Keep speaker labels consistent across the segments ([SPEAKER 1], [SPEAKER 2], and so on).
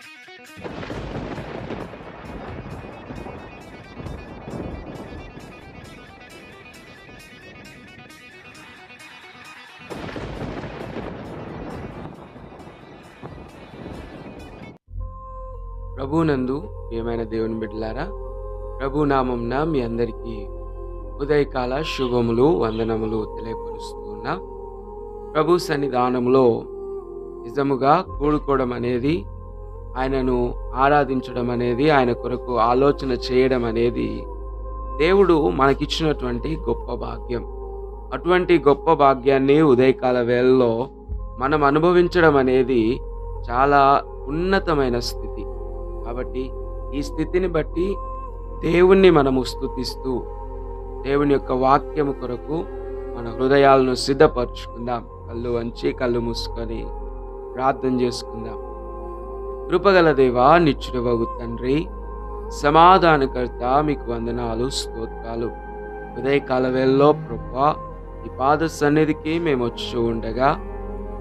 [SPEAKER 1] ప్రభువునందు ప్రియమైన దేవుని బిడ్డలారా, ప్రభు నామంన మీ అందరికీ ఉదయకాల శుభములు వందనములు తెలియపరుస్తూ ఉన్నా. ప్రభు సన్నిధానంలో నిజముగా కూడుకోవడం అనేది, ఆయనను ఆరాధించడం అనేది, ఆయన కొరకు ఆలోచన చేయడం అనేది దేవుడు మనకిచ్చినటువంటి గొప్ప భాగ్యం. అటువంటి గొప్ప భాగ్యాన్ని ఉదయకాల వేళల్లో మనం అనుభవించడం అనేది చాలా ఉన్నతమైన స్థితి. కాబట్టి ఈ స్థితిని బట్టి దేవుణ్ణి మనము స్తుతిస్తూ దేవుని యొక్క వాక్యము కొరకు మన హృదయాలను సిద్ధపరచుకుందాం. కళ్ళు వంచి కళ్ళు మూసుకొని ప్రార్థన చేసుకుందాం. కృపగల దేవా, నిత్యుడవగు తండ్రి, సమాధానకర్త, మీకు వందనాలు, స్తోత్రాలు. ఉదయకాల వేళలో ప్రభువా, ఈ పాద సన్నిధికి మేము వచ్చి ఉండగా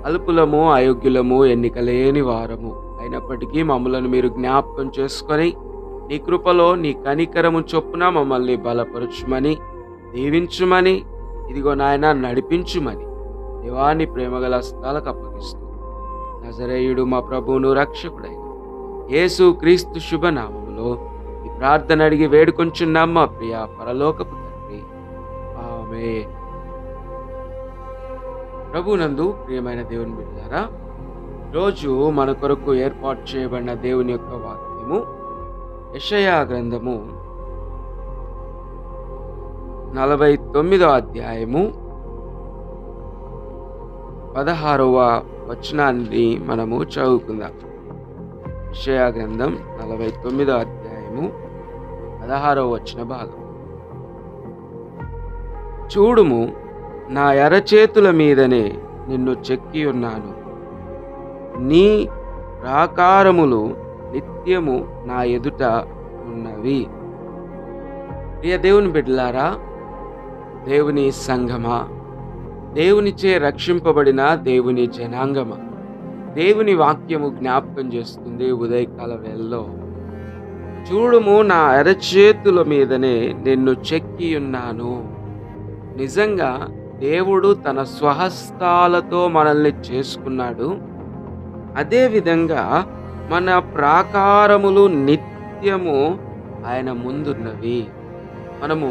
[SPEAKER 1] అల్పులము, అయోగ్యులము, ఎన్నిక లేని వారము అయినప్పటికీ మమ్మలను మీరు జ్ఞాపకం చేసుకొని నీ కృపలో నీ కనికరము చొప్పున మమ్మల్ని బలపరచుమని, దీవించుమని, ఇదిగో నాయన నడిపించుమని దేవాని ప్రేమగల హస్తాలకు అప్పగిస్తూ నజరేయుడు మా ప్రభువును రక్షకుడైన యేసు క్రీస్తు శుభనామములో ఈ ప్రార్థన అడిగి వేడుకొంచున్నాం మా ప్రియ పరలోకపు తండ్రి, ఆమేన్. ప్రభునందు ప్రియమైన దేవుని బిడ్డలారా, రోజు మన కొరకు ఏర్పాటు చేయబడిన దేవుని యొక్క వాక్యము యెషయా గ్రంథము 49వ అధ్యాయము 16వ వచనాన్ని మనము చదువుకుందాం. యెషయా గ్రంథం 49వ అధ్యాయము 16వ వచన భాగం. చూడుము, నా ఎరచేతుల మీదనే నిన్ను చెక్కి ఉన్నాను, నీ ప్రాకారములు నిత్యము నా ఎదుట ఉన్నవి. ప్రియ దేవుని బిడ్డలారా, దేవుని సంఘమా, దేవునిచే రక్షింపబడిన దేవుని జనాంగమా, దేవుని వాక్యము జ్ఞాపకం చేస్తుంది ఉదయకాల వేళలో. చూడుము, నా అరచేతుల మీదనే నిన్ను చెక్కి ఉన్నాను. నిజంగా దేవుడు తన స్వహస్తాలతో మనల్ని చేసుకున్నాడు. అదేవిధంగా మన ప్రాకారములు నిత్యము ఆయన ముందున్నవి. మనము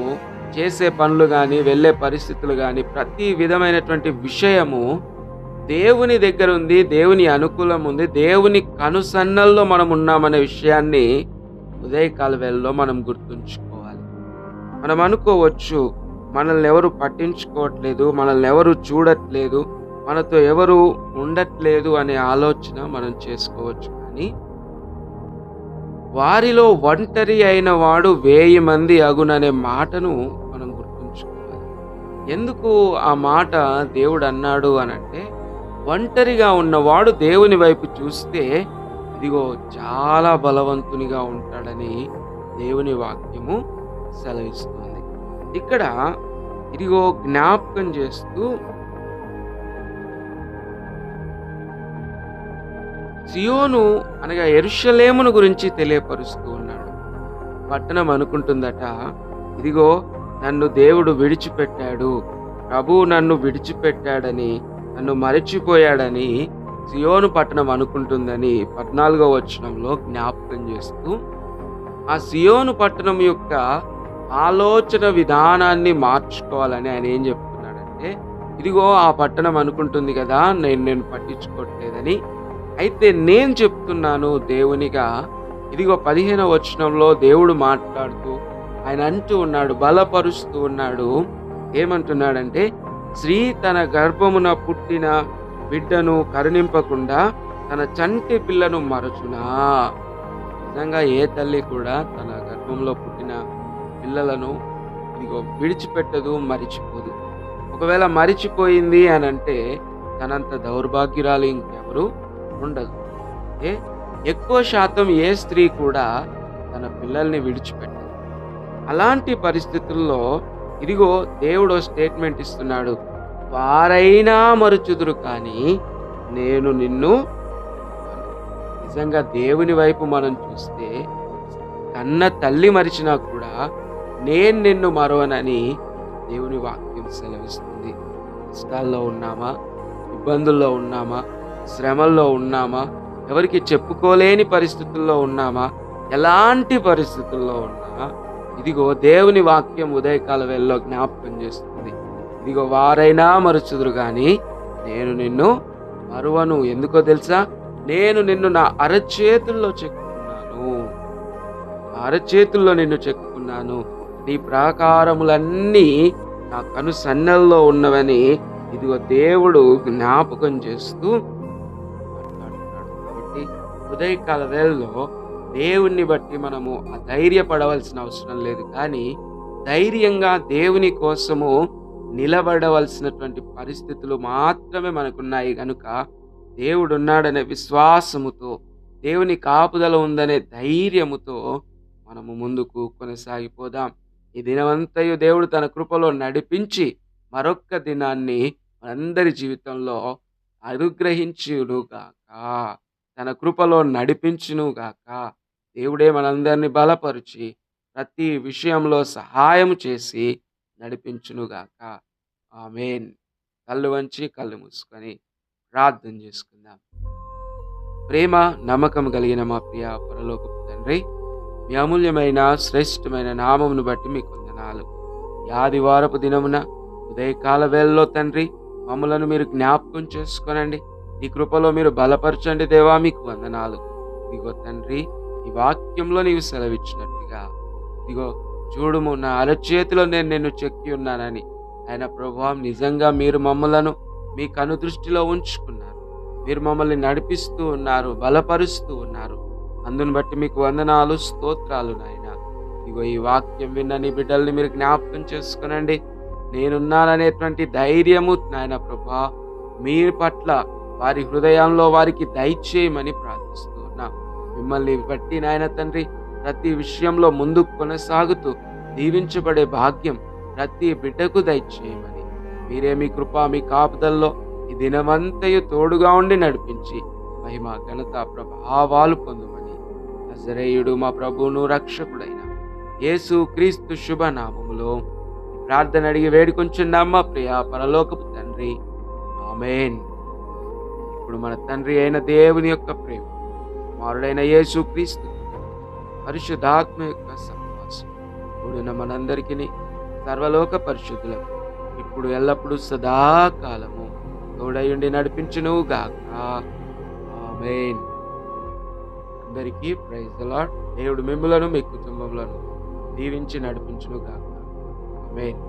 [SPEAKER 1] చేసే పనులు కానీ, వెళ్ళే పరిస్థితులు కానీ, ప్రతి విధమైనటువంటి విషయము దేవుని దగ్గర ఉంది, దేవుని అనుకూలం ఉంది, దేవుని కనుసన్నల్లో మనం ఉన్నామనే విషయాన్ని ఉదయకాల వేళలో మనం గుర్తుంచుకోవాలి. మనం అనుకోవచ్చు, మనల్ని ఎవరు పట్టించుకోవట్లేదు, మనల్ని ఎవరు చూడట్లేదు, మనతో ఎవరు ఉండట్లేదు అనే ఆలోచన మనం చేసుకోవచ్చు. కానీ వారిలో ఒంటరి అయిన వాడు 1000 మంది అగుననే మాటను మనం గుర్తుంచుకోవాలి. ఎందుకు ఆ మాట దేవుడు అన్నాడు అనంటే, ఒంటరిగా ఉన్నవాడు దేవుని వైపు చూస్తే ఇదిగో చాలా బలవంతునిగా ఉంటాడని దేవుని వాక్యము సెలవిస్తుంది. ఇక్కడ ఇదిగో జ్ఞాపకం చేస్తూ సియోను అనగా యెరూషలేమును గురించి తెలియపరుస్తూ ఉన్నాడు. పట్టణం అనుకుంటుందట, ఇదిగో నన్ను దేవుడు విడిచిపెట్టాడు, ప్రభువు నన్ను విడిచిపెట్టాడని, నన్ను మరచిపోయాడని సియోను పట్టణం అనుకుంటుందని 14వ వచనంలో జ్ఞాపకం చేస్తూ ఆ సియోను పట్టణం యొక్క ఆలోచన విధానాన్ని మార్చుకోవాలని ఆయన ఏం చెప్తున్నాడంటే, ఇదిగో ఆ పట్టణం అనుకుంటుంది కదా నేను పట్టించుకోవట్లేదని, అయితే నేను చెప్తున్నాను దేవునిగా. ఇదిగో 15వ వచనంలో దేవుడు మాట్లాడుతూ ఆయన అంటూ ఉన్నాడు, బలపరుస్తూ ఉన్నాడు. ఏమంటున్నాడంటే, స్త్రీ తన గర్భమున పుట్టిన బిడ్డను కరుణింపకుండా తన చంటి పిల్లను మరచునా. నిజంగా ఏ తల్లి కూడా తన గర్భంలో పుట్టిన పిల్లలను ఇదిగో విడిచిపెట్టదు, మరిచిపోదు. ఒకవేళ మరిచిపోయింది అని అంటే తనంత దౌర్భాగ్యురాలు ఇంకెవరు ఉండదు. ఎక్కువ శాతం ఏ స్త్రీ కూడా తన పిల్లల్ని విడిచిపెట్టదు. అలాంటి పరిస్థితుల్లో ఇదిగో దేవుడు స్టేట్మెంట్ ఇస్తున్నాడు, వారైనా మరుచుదురు కానీ నేను నిన్ను. నిజంగా దేవుని వైపు మనం చూస్తే కన్న తల్లి మరిచినా కూడా నేను నిన్ను మరువనని దేవుని వాక్యం సెలవిస్తుంది. కష్టాల్లో ఉన్నామా, ఇబ్బందుల్లో ఉన్నామా, శ్రమల్లో ఉన్నామా, ఎవరికి చెప్పుకోలేని పరిస్థితుల్లో ఉన్నామా, ఎలాంటి పరిస్థితుల్లో ఉన్నా ఇదిగో దేవుని వాక్యం ఉదయకాల వేళలో జ్ఞాపకం చేస్తుంది. ఇదిగో వారైనా మరుచుదురు గాని నేను నిన్ను మరువను. ఎందుకో తెలుసా? నేను నిన్ను నా అరచేతుల్లో చెక్కున్నాను. అరచేతుల్లో నిన్ను చెక్కున్నాను. నీ ప్రాకారములన్నీ నా కను సన్నల్లో ఉన్నవని ఇదిగో దేవుడు జ్ఞాపకం చేస్తూ మాట్లాడుతున్నాడు. కాబట్టి ఉదయకాల వేళలో దేవుణ్ణి బట్టి మనము అధైర్యపడవలసిన అవసరం లేదు. కానీ ధైర్యంగా దేవుని కోసము నిలబడవలసినటువంటి పరిస్థితులు మాత్రమే మనకున్నాయి గనుక దేవుడున్నాడనే విశ్వాసముతో, దేవుని కాపుదల ఉందనే ధైర్యముతో మనము ముందుకు కొనసాగిపోదాం. ఈ దినమంతయు దేవుడు తన కృపలో నడిపించి మరొక్క దినాన్ని మనందరి జీవితంలో అనుగ్రహించునుగాక. తన కృపలో నడిపించునుగాక. దేవుడే మనందరినీ బలపరిచి ప్రతి విషయంలో సహాయం చేసి నడిపించునుగాక. ఆమేన్. కళ్ళు వంచి కళ్ళు మూసుకొని ప్రార్థన చేసుకుందాం. ప్రేమ నమ్మకం కలిగిన మా ప్రియ పరలోకపు తండ్రి, మీ అమూల్యమైన శ్రేష్టమైన నామమును బట్టి మీకు వందనాలు. ఈ ఆదివారపు దినమున ఉదయకాల వేళలో తండ్రి మమ్మలను మీరు జ్ఞాపకం చేసుకోనండి. ఈ కృపలో మీరు బలపరచండి దేవా, మీకు వందనాలు. ఇదిగో తండ్రి, ఈ వాక్యంలో నీవు సెలవిచ్చినట్టుగా ఇదిగో చూడుము, నా అరచేతిలో నేను నిన్ను చెక్కి ఉన్నానని ఆయన ప్రభువా, నిజంగా మీరు మమ్మలను మీ కనుదృష్టిలో ఉంచుకున్నారు. మీరు మమ్మల్ని నడిపిస్తూ ఉన్నారు, బలపరుస్తూ ఉన్నారు. అందుని బట్టి మీకు వందనాలు, స్తోత్రాలు నాయన. ఇదిగో ఈ వాక్యం విన్న నీ బిడ్డల్ని మీరు జ్ఞాపకం చేసుకునండి. నేనున్నాననేటువంటి ధైర్యము నాయన ప్రభువా మీ పట్ల వారి హృదయంలో వారికి దయచేయమని ప్రార్థిస్తూ ఉన్నా. మిమ్మల్ని బట్టి నాయన తండ్రి ప్రతి విషయంలో ముందుకు కొనసాగుతూ దీవించబడే భాగ్యం ప్రతి బిడ్డకు దయచేయమని, మీరే మీ కృప మీ కాపుదల్లో ఈ దినమంతయు తోడుగా ఉండి నడిపించి మహిమ ఘనత ప్రభావాలు పొందుమని నజరేయుడు మా ప్రభువును రక్షకుడైన యేసు క్రీస్తు శుభనామములో ప్రార్థన అడిగి వేడుకొంచున్నాం మా ప్రియ పరలోకపు తండ్రి. ఆమేన్. ఇప్పుడు మన తండ్రి అయిన దేవుని యొక్క ప్రేమ, కుమారుడైన యేసు క్రీస్తు పరిశుద్ధాత్మ యొక్క సహవాసం కూడిన మనందరికీ సర్వలోక పరిశుద్ధులకు ఇప్పుడు ఎల్లప్పుడూ సదాకాలము తోడయుండి నడిపించునుగాక. ఆమేన్. అందరికీ ప్రైజ్ ది లార్డ్. దేవుడు మిమ్ములను మీ కుటుంబములను దీవించి నడిపించునుగాక. ఆమేన్.